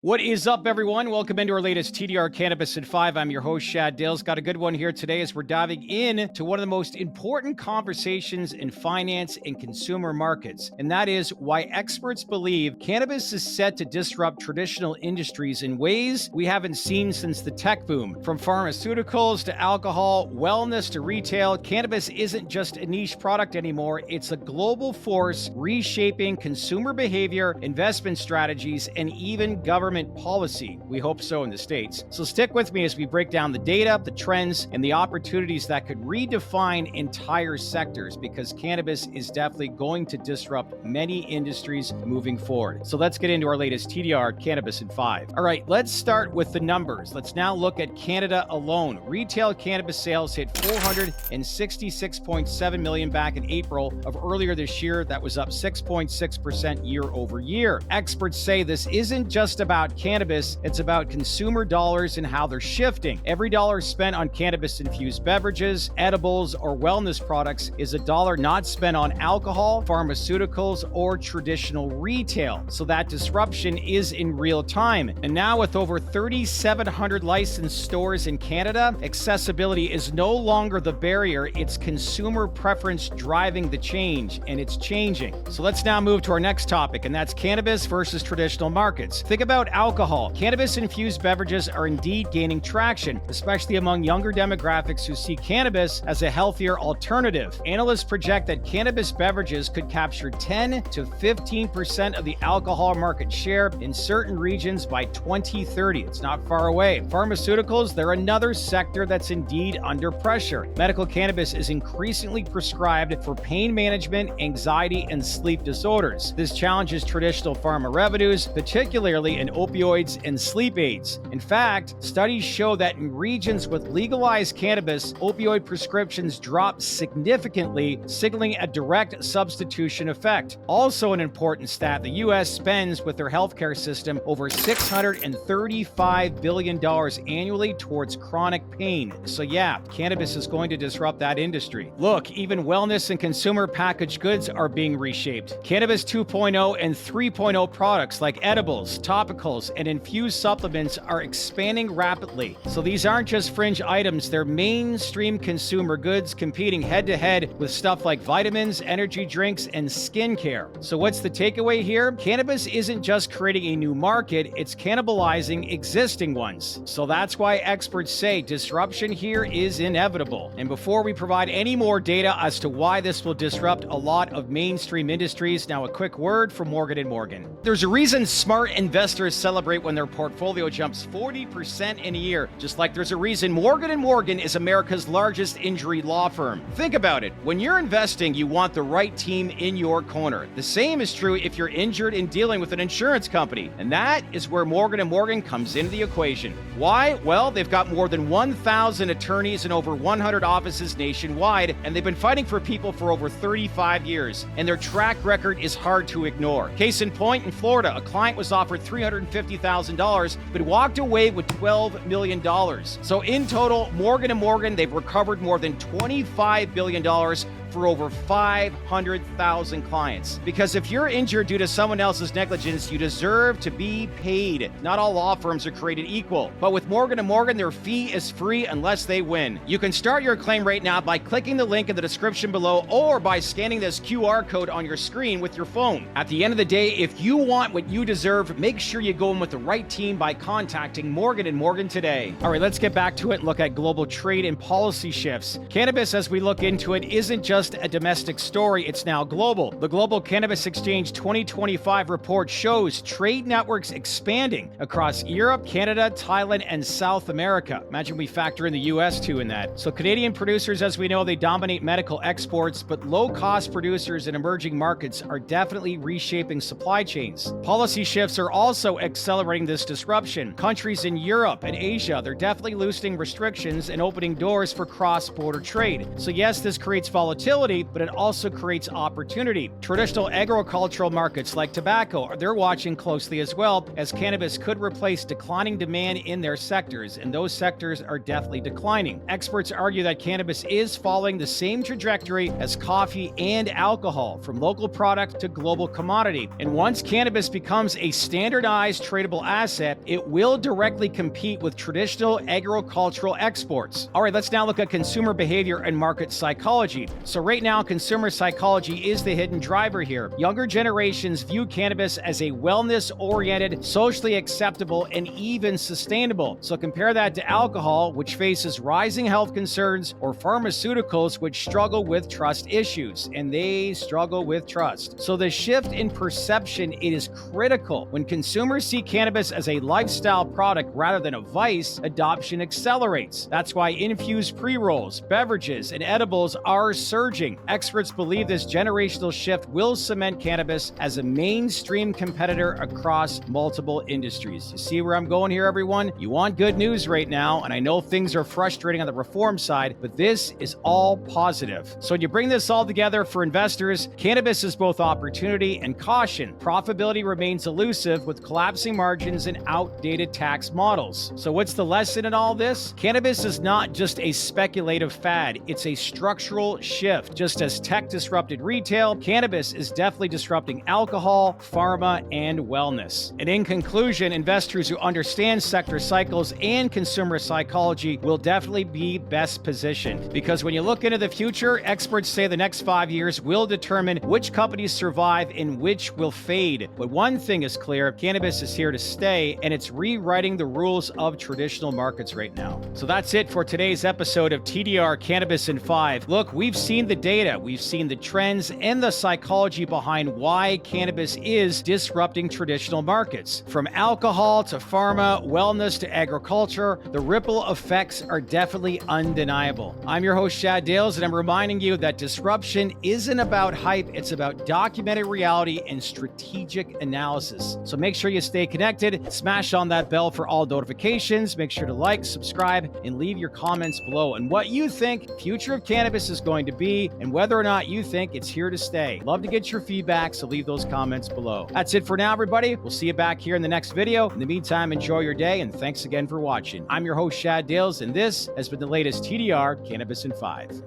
What is up, everyone? Welcome into our latest TDR Cannabis at 5. I'm your host, Shad Dills. Got a good one here today as we're diving in to one of the most important conversations in finance and consumer markets, and that is why experts believe cannabis is set to disrupt traditional industries in ways we haven't seen since the tech boom. From pharmaceuticals to alcohol, wellness to retail, cannabis isn't just a niche product anymore. It's a global force reshaping consumer behavior, investment strategies, and even government policy. We hope so in the States. So stick with me as we break down the data, the trends, and the opportunities that could redefine entire sectors, because cannabis is definitely going to disrupt many industries moving forward. So let's get into our latest TDR Cannabis in 5. All right, let's start with the numbers. Let's now look at Canada alone. Retail cannabis sales hit $466.7 million back in April of earlier this year. That was up 6.6% year over year. Experts say this isn't just about cannabis, it's about consumer dollars and how they're shifting. Every dollar spent on cannabis-infused beverages, edibles, or wellness products is a dollar not spent on alcohol, pharmaceuticals, or traditional retail. So that disruption is in real time. And now with over 3,700 licensed stores in Canada, accessibility is no longer the barrier, it's consumer preference driving the change, and it's changing. So let's now move to our next topic, and that's cannabis versus traditional markets. Think about alcohol. Cannabis-infused beverages are indeed gaining traction, especially among younger demographics who see cannabis as a healthier alternative. Analysts project that cannabis beverages could capture 10 to 15% of the alcohol market share in certain regions by 2030. It's not far away. Pharmaceuticals, they're another sector that's indeed under pressure. Medical cannabis is increasingly prescribed for pain management, anxiety, and sleep disorders. This challenges traditional pharma revenues, particularly in opioids and sleep aids. In fact, studies show that in regions with legalized cannabis, opioid prescriptions drop significantly, signaling a direct substitution effect. Also an important stat, the U.S. spends with their healthcare system over $635 billion annually towards chronic pain. So yeah, cannabis is going to disrupt that industry. Look, even wellness and consumer packaged goods are being reshaped. Cannabis 2.0 and 3.0 products like edibles, topicals, and infused supplements are expanding rapidly. So these aren't just fringe items, they're mainstream consumer goods competing head-to-head with stuff like vitamins, energy drinks, and skincare. So what's the takeaway here? Cannabis isn't just creating a new market, it's cannibalizing existing ones. So that's why experts say disruption here is inevitable. And before we provide any more data as to why this will disrupt a lot of mainstream industries, now a quick word from Morgan & Morgan. There's a reason smart investors celebrate when their portfolio jumps 40% in a year, just like there's a reason Morgan & Morgan is America's largest injury law firm. Think about it. When you're investing, you want the right team in your corner. The same is true if you're injured in dealing with an insurance company, and that is where Morgan & Morgan comes into the equation. Why? Well, they've got more than 1,000 attorneys in over 100 offices nationwide, and they've been fighting for people for over 35 years, and their track record is hard to ignore. Case in point, in Florida, a client was offered $350,000, but walked away with $12 million. So in total, Morgan & Morgan, they've recovered more than $25 billion for over 500,000 clients. Because if you're injured due to someone else's negligence, you deserve to be paid. Not all law firms are created equal, but with Morgan & Morgan, their fee is free unless they win. You can start your claim right now by clicking the link in the description below or by scanning this QR code on your screen with your phone. At the end of the day, if you want what you deserve, make sure you go in with the right team by contacting Morgan & Morgan today. All right, let's get back to it and look at global trade and policy shifts. Cannabis, as we look into it, isn't just a domestic story, it's now global. The Global Cannabis Exchange 2025 report shows trade networks expanding across Europe, Canada, Thailand, and South America. Imagine we factor in the US too in that. So Canadian producers, as we know, they dominate medical exports, but low-cost producers in emerging markets are definitely reshaping supply chains. Policy shifts are also accelerating this disruption. Countries in Europe and Asia, they're definitely loosening restrictions and opening doors for cross-border trade. So yes, this creates volatility, volatility, but it also creates opportunity. Traditional agricultural markets like tobacco, they're watching closely as well, as cannabis could replace declining demand in their sectors, and those sectors are definitely declining. Experts argue that cannabis is following the same trajectory as coffee and alcohol, from local product to global commodity. And once cannabis becomes a standardized tradable asset, it will directly compete with traditional agricultural exports. All right, let's now look at consumer behavior and market psychology. So right now, consumer psychology is the hidden driver here. Younger generations view cannabis as a wellness-oriented, socially acceptable, and even sustainable. So compare that to alcohol, which faces rising health concerns, or pharmaceuticals, which struggle with trust issues, and they struggle with trust. So the shift in perception, it is critical. When consumers see cannabis as a lifestyle product rather than a vice, adoption accelerates. That's why infused pre-rolls, beverages, and edibles are surging. Experts believe this generational shift will cement cannabis as a mainstream competitor across multiple industries. You see where I'm going here, everyone? You want good news right now, and I know things are frustrating on the reform side, but this is all positive. So when you bring this all together for investors, cannabis is both opportunity and caution. Profitability remains elusive with collapsing margins and outdated tax models. So what's the lesson in all this? Cannabis is not just a speculative fad, it's a structural shift. Just as tech disrupted retail, cannabis is definitely disrupting alcohol, pharma, and wellness. And in conclusion, investors who understand sector cycles and consumer psychology will definitely be best positioned. Because when you look into the future, experts say the next 5 years will determine which companies survive and which will fade. But one thing is clear, cannabis is here to stay, and it's rewriting the rules of traditional markets right now. So that's it for today's episode of TDR Cannabis in 5. Look, we've seen the data, we've seen the trends, and the psychology behind why cannabis is disrupting traditional markets. From alcohol to pharma, wellness to agriculture, the ripple effects are definitely undeniable. I'm your host, Shad Dales, and I'm reminding you that disruption isn't about hype, it's about documented reality and strategic analysis. So make sure you stay connected, smash on that bell for all notifications, make sure to like, subscribe, and leave your comments below and what you think the future of cannabis is going to be and whether or not you think it's here to stay. Love to get your feedback, so leave those comments below. That's it for now, everybody. We'll see you back here in the next video. In the meantime, enjoy your day, and thanks again for watching. I'm your host, Shad Dales, and this has been the latest TDR Cannabis in 5.